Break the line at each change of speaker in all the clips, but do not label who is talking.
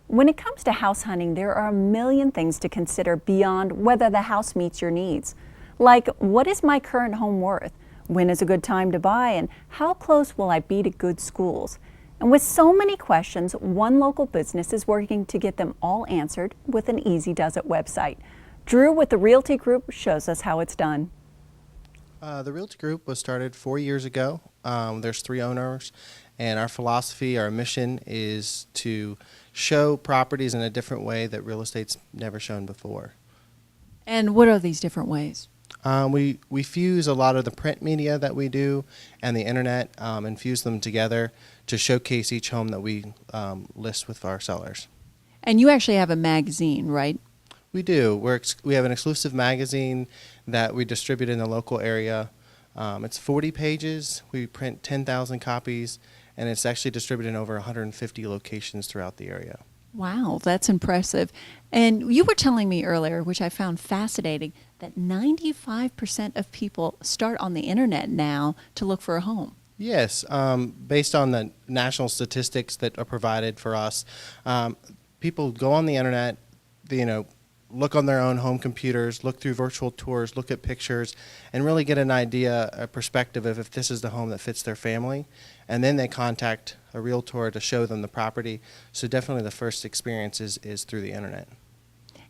When it comes to house hunting, there are a million things to consider beyond whether the house meets your needs. Like, what is my current home worth? When is a good time to buy? And how close will I be to good schools? And with so many questions, one local business is working to get them all answered with an Easy Does It website. Drew with the Realty Group shows us how it's done.
The Realty Group was started 4 years ago. There's 3 owners, and our philosophy, our mission is to show properties in a different way that real estate's never shown before.
And what are these different ways?
We fuse a lot of the print media that we do and the internet and fuse them together to showcase each home that we list with our sellers.
And you actually have a magazine, right?
We do. We have an exclusive magazine that we distribute in the local area. It's 40 pages. We print 10,000 copies, and it's actually distributed in over 150 locations throughout the area.
Wow, that's impressive. And you were telling me earlier, which I found fascinating, that 95% of people start on the internet now to look for a home.
Yes, based on the national statistics that are provided for us, people go on the internet, look on their own home computers, look through virtual tours, look at pictures, and really get an idea, a perspective of if this is the home that fits their family. And then they contact a realtor to show them the property. So definitely the first experience is through the internet.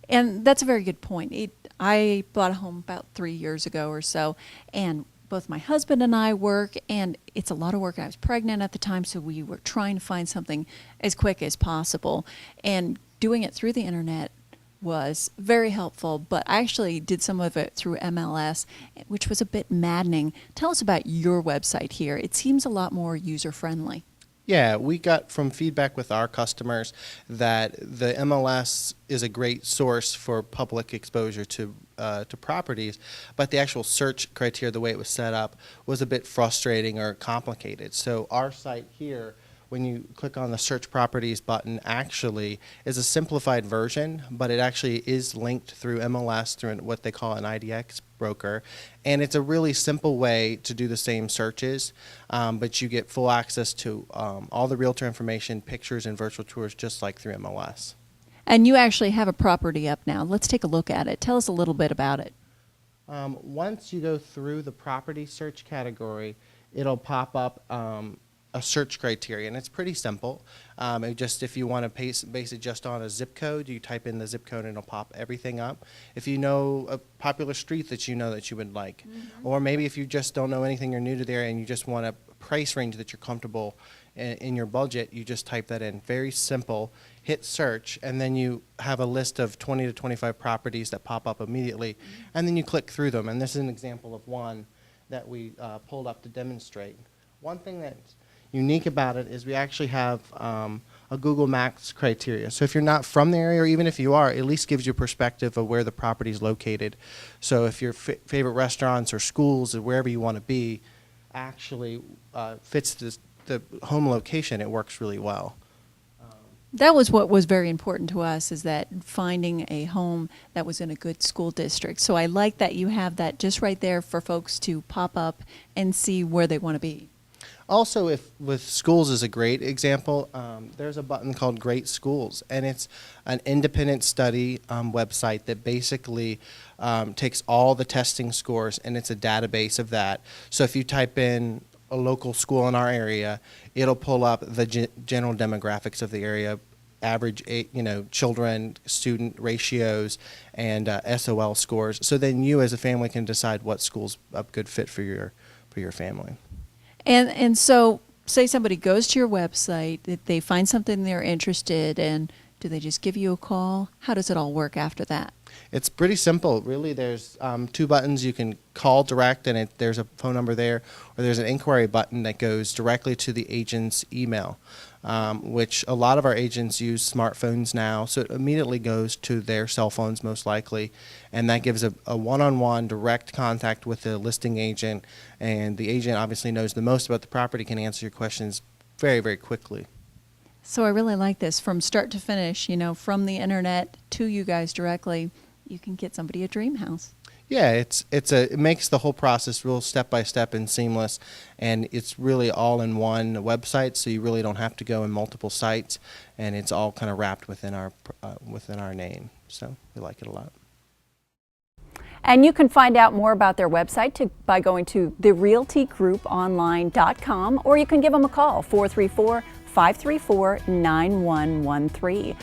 And that's a very good point. I bought a home about 3 years ago or so, and both my husband and I work, and it's a lot of work. I was pregnant at the time, so we were trying to find something as quick as possible. And doing it through the internet was very helpful, but I actually did some of it through MLS, which was a bit maddening. Tell us about your website here. It seems a lot more user-friendly.
Yeah, we got from feedback with our customers that the MLS is a great source for public exposure to properties, but the actual search criteria, the way it was set up, was a bit frustrating or complicated. So our site here, when you click on the search properties button, actually is a simplified version, but it actually is linked through MLS through what they call an IDX broker. And it's a really simple way to do the same searches, but you get full access to all the realtor information, pictures, and virtual tours just like through MLS.
And you actually have a property up now. Let's take a look at it. Tell us a little bit about it.
Once you go through the property search category, it'll pop up a search criteria, and it's pretty simple. If you want to base it just on a zip code, you type in the zip code and it'll pop everything up. If you know a popular street that you would like, or maybe if you just don't know anything, you're new to the area and you just want a price range that you're comfortable in your budget, you just type that in. Very simple. Hit search, and then you have a list of 20 to 25 properties that pop up immediately, and then you click through them. And this is an example of one that we pulled up to demonstrate. One thing that's unique about it is we actually have a Google Maps criteria. So if you're not from the area, or even if you are, it at least gives you a perspective of where the property is located. So if your favorite restaurants or schools or wherever you want to be actually fits the home location, it works really well.
That was what was very important to us, is that finding a home that was in a good school district. So I like that you have that just right there for folks to pop up and see where they want to be.
Also, with schools is a great example. There's a button called Great Schools, and it's an independent study website that basically takes all the testing scores, and it's a database of that. So if you type in a local school in our area, it'll pull up the general demographics of the area, average children, student ratios, and SOL scores. So then you as a family can decide what school's a good fit for your family.
And so, say somebody goes to your website, that they find something they're interested in, do they just give you a call? How does it all work after that?
It's pretty simple, really. There's 2 buttons. You can call direct, and there's a phone number there, or there's an inquiry button that goes directly to the agent's email, which a lot of our agents use smartphones now, so it immediately goes to their cell phones most likely, and that gives a one-on-one direct contact with the listing agent, and the agent obviously knows the most about the property, can answer your questions very, very quickly.
So I really like this. From start to finish, from the internet to you guys directly, you can get somebody a dream house.
Yeah, it makes the whole process real step by step and seamless, and it's really all in one website, so you really don't have to go in multiple sites, and it's all kind of wrapped within our name. So we like it a lot.
And you can find out more about their website by going to therealtygrouponline.com, or you can give them a call, 434-534-9113.